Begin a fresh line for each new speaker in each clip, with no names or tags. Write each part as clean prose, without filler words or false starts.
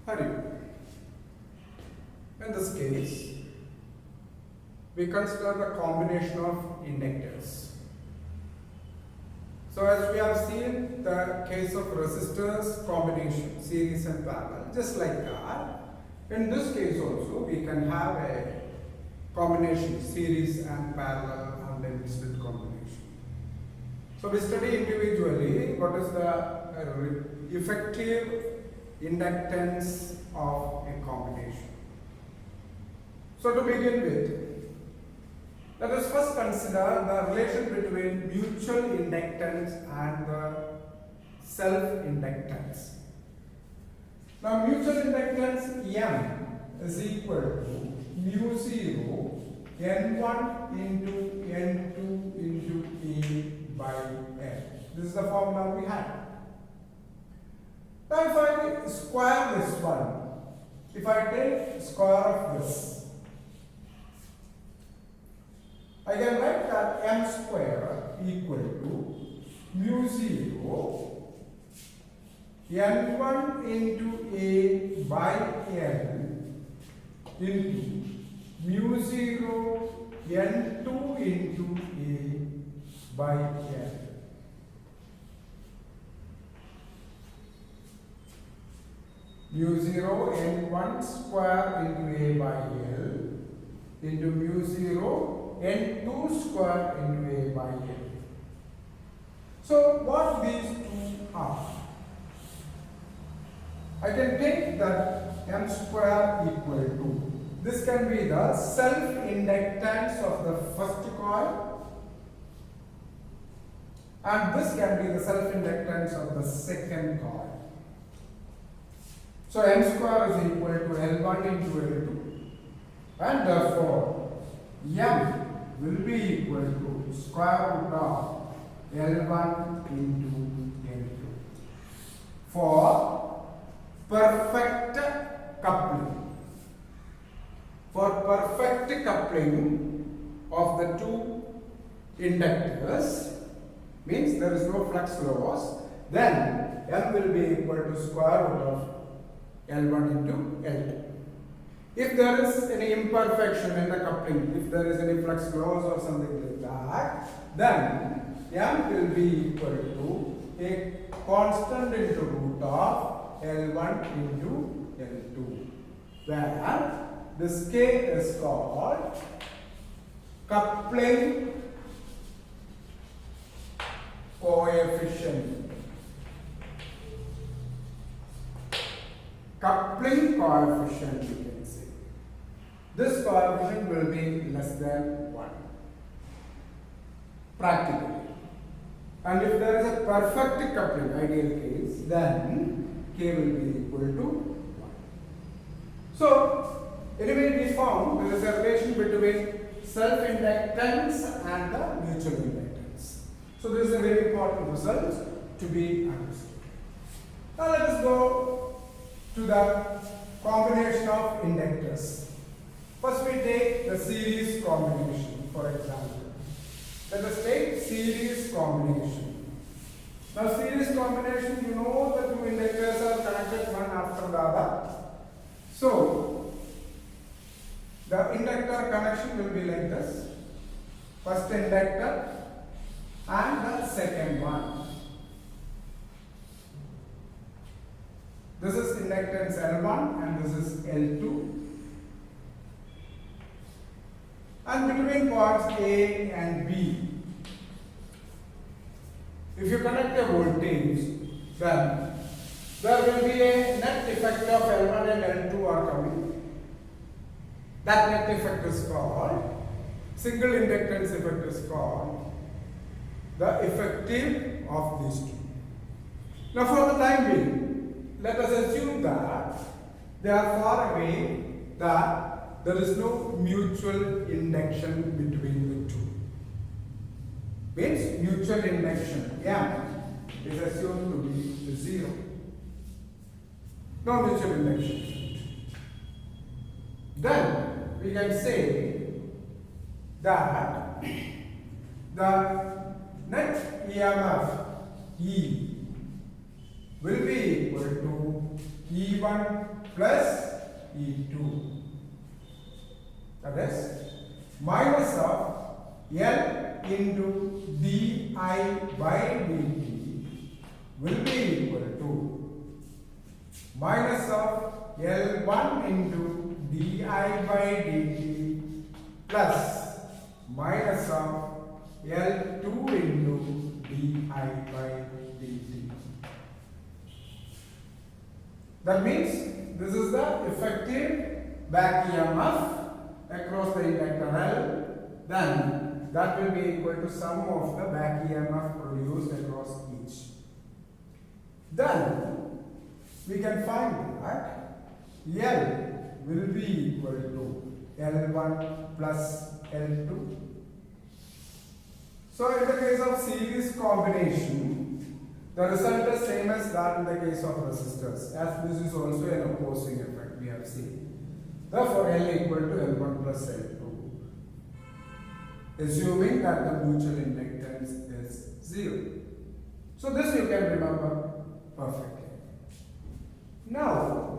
Hari. In this case, we consider the combination of inductors. So as we have seen the case of resistors combination, series and parallel, just like that, in this case also we can have a combination, series and parallel and then split combination. So we study individually what is the effective inductance of a combination. So to begin with, let us first consider the relation between mutual inductance and the self-inductance. Now mutual inductance M is equal to mu 0 N1 into N2 into A by N. This is the formula we had. Now if I square this one, if I take square of this, I can write that M square equal to mu 0 N1 into A by N into mu 0 N2 into A by N. Mu 0 N1 square into A by L into mu 0 N2 square into A by N. So what these two are? I can take that M square equal to, this can be the self-inductance of the first coil and this can be the self-inductance of the second coil. So M square is equal to L1 into L2 and therefore M will be equal to square root of L1 into L2 for perfect coupling. For perfect coupling of the two inductors, means there is no flux loss, then M will be equal to square root of L1 into L2. If there is any imperfection in the coupling, if there is any flux loss or something like that, then M will be equal to a constant into root of L1 into L2, where this K is called coupling coefficient. Coupling coefficient, you can say. This coefficient will be less than 1 practically. And if there is a perfect coupling, ideal case, then K will be equal to 1. So, anyway, we found there is a relation between self-inductance and the mutual inductance. So, this is a very important result to be understood. Now, let us go to the combination of inductors. First we take the series combination, for example. Let us take series combination. Now series combination, you know the two inductors are connected one after the other. So the inductor connection will be like this. First inductor and the second one. This is inductance L1 and this is L2. And between points A and B, if you connect a voltage, then there will be a net effect of L1 and L2 are coming. That net effect is called, single inductance effect is called the effective of these two. Now for the time being, let us assume that they are far away, that there is no mutual induction between the two. Means mutual induction M is assumed to be 0. No mutual induction. Then we can say that the net EMF E will be equal to E1 plus E2. That is minus of L into di by dt will be equal to minus of L1 into di by dt plus minus of L2 into di by dt. That means this is the effective back EMF across the inductor L. Then that will be equal to sum of the back EMF produced across each. Then we can find that L will be equal to L1 plus L2. So in the case of series combination, the result is same as that in the case of resistors, as this is also an opposing effect we have seen. Therefore, L equal to L1 plus L2, assuming that the mutual inductance is 0. So this you can remember perfectly. Now,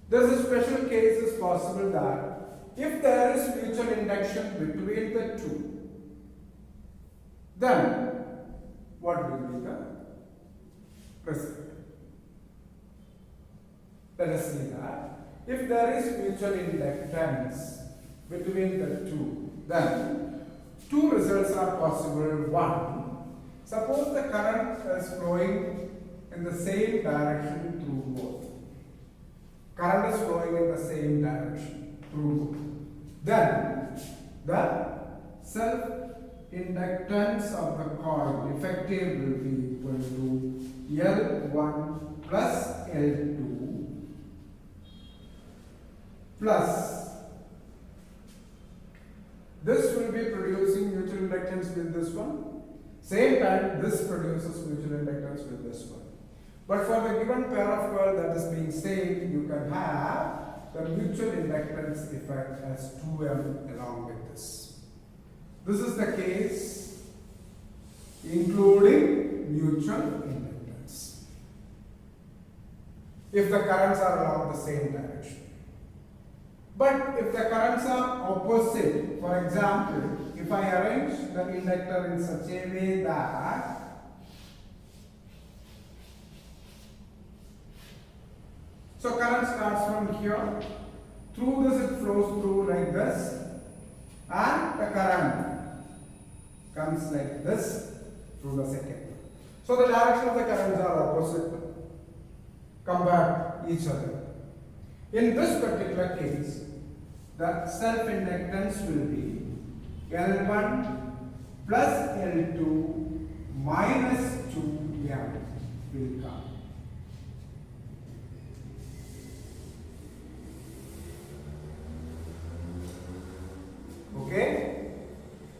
there is a special case is possible that if there is mutual induction between the two, then what will be the result? Let us see that. If there is mutual inductance between the two, then two results are possible. One, suppose the current is flowing in the same direction through both. Current is flowing in the same direction through both. Then the self-inductance of the coil effective will be equal to L1 plus L2 plus this will be producing mutual inductance with this one. Same time this produces mutual inductance with this one. But for the given pair of coil that is being saved, you can have the mutual inductance effect as 2M along with this. This is the case including mutual inductance. If the currents are along the same direction. But if the currents are opposite, for example, if I arrange the inductor in such a way that so current starts from here, through this it flows through like this, and the current comes like this through the second. So the direction of the currents are opposite compared each other. In this particular case, the self-inductance will be L1 plus L2 minus 2M will come. Okay?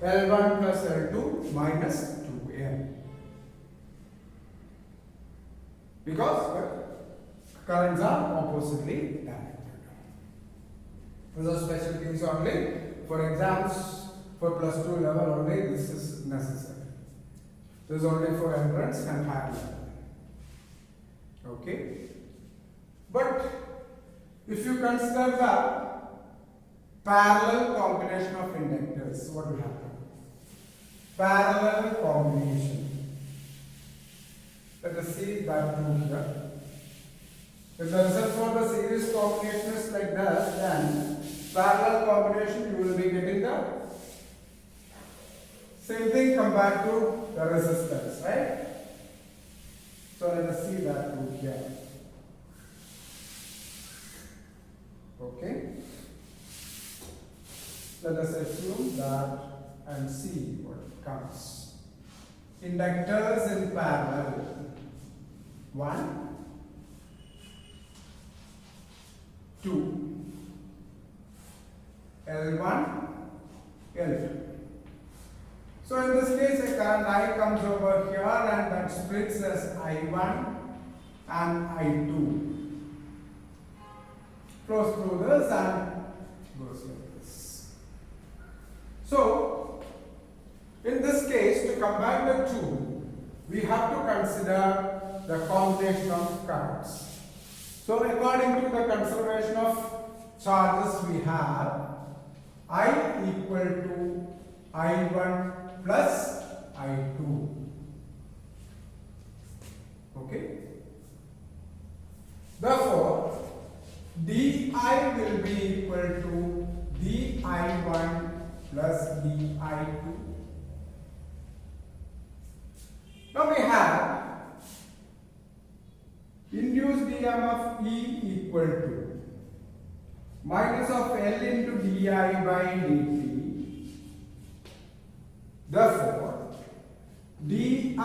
L1 plus L2 minus 2M. Because currents are oppositely directed. This is a special case only. For exams, for plus 2 level only, this is necessary. This is only for entrance and higher level. Okay? But if you consider the parallel combination of inductors, what will happen? Parallel combination. Let us see that proof here. If the result for the series combination is like that, then parallel combination you will be getting the same thing compared to the resistance, right? So let us see that proof here. Okay. Let us assume that and see what comes. Inductors in parallel. 1, 2, L1, L2. So in this case, a current I comes over here and that splits as I1 and I2. Flows through this and goes like this. So in this case, to combine the two, we have to consider the combination of currents. So according to the conservation of charges, we have I equal to I1 plus I2. Okay. Therefore, di will be equal to di1 plus di2. Now we have induced EMF E equal to minus of L into di by dt. Therefore, di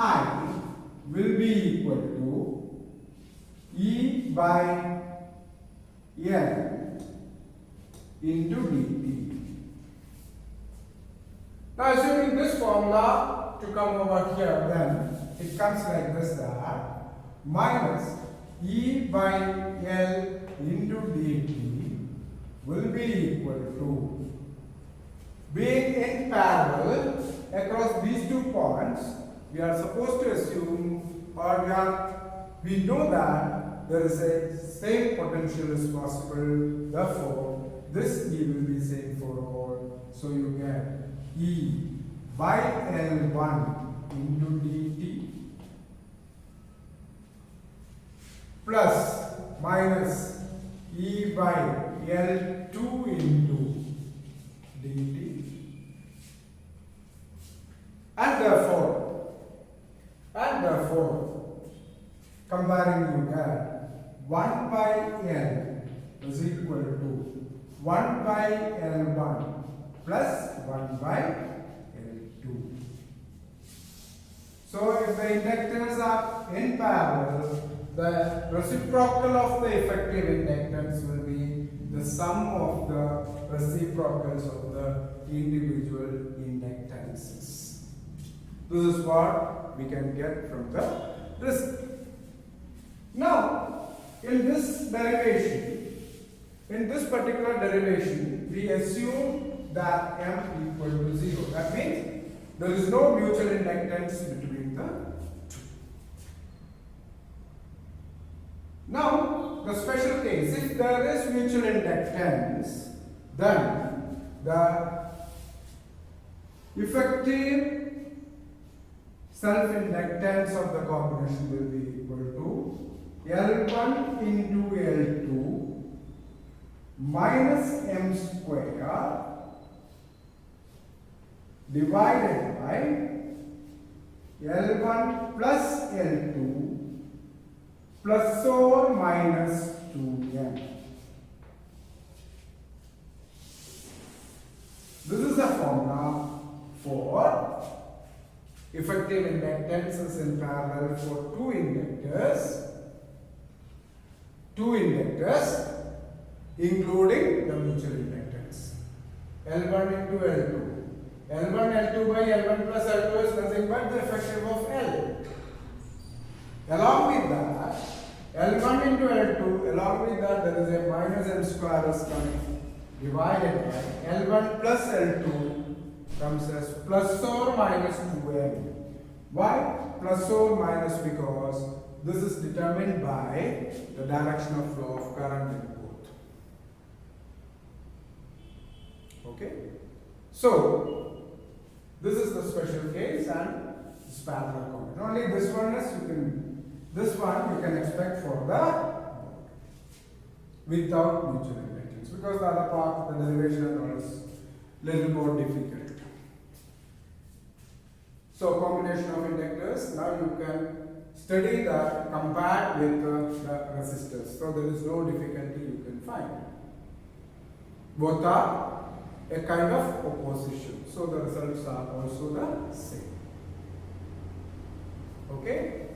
will be equal to E by L into dt. Now assuming this formula to come over here, then it comes like this, that minus E by L into dt will be equal to, being in parallel across these 2 points, we are supposed to assume, or we know that there is a same potential is possible. Therefore, this E will be same for all. So you get E by L1 into dt plus minus E by L2 into dt, and therefore comparing, you get 1 by L is equal to 1 by L1 plus 1 by L2. So if the inductors are in parallel, the reciprocal of the effective inductance will be the sum of the reciprocals of the individual inductances. This is what we can get from the result. Now, in this particular derivation, we assume that M equal to 0. That means there is no mutual inductance between the two. Now, the special case, if there is mutual inductance, then the effective self-inductance of the combination will be equal to L1 into L2 minus M square divided by L1 plus L2 plus or minus 2M. This is the formula for effective inductances in parallel for two inductors including the mutual inductance. L1 into L2. L1 L2 by L1 plus L2 is nothing but the effective of L. Along with that, L1 into L2, along with that there is a minus M square is coming, divided by L1 plus L2 comes as plus or minus 2M. Why plus or minus? Because this is determined by the direction of flow of current in both. Okay? So, this is the special case and this parallel combination. Only this one you can expect for the without mutual inductance, because the other part, the derivation is little more difficult. So combination of inductors, now you can study that compared with the resistors. So there is no difficulty you can find. Both are a kind of opposition. So the results are also the same. Okay?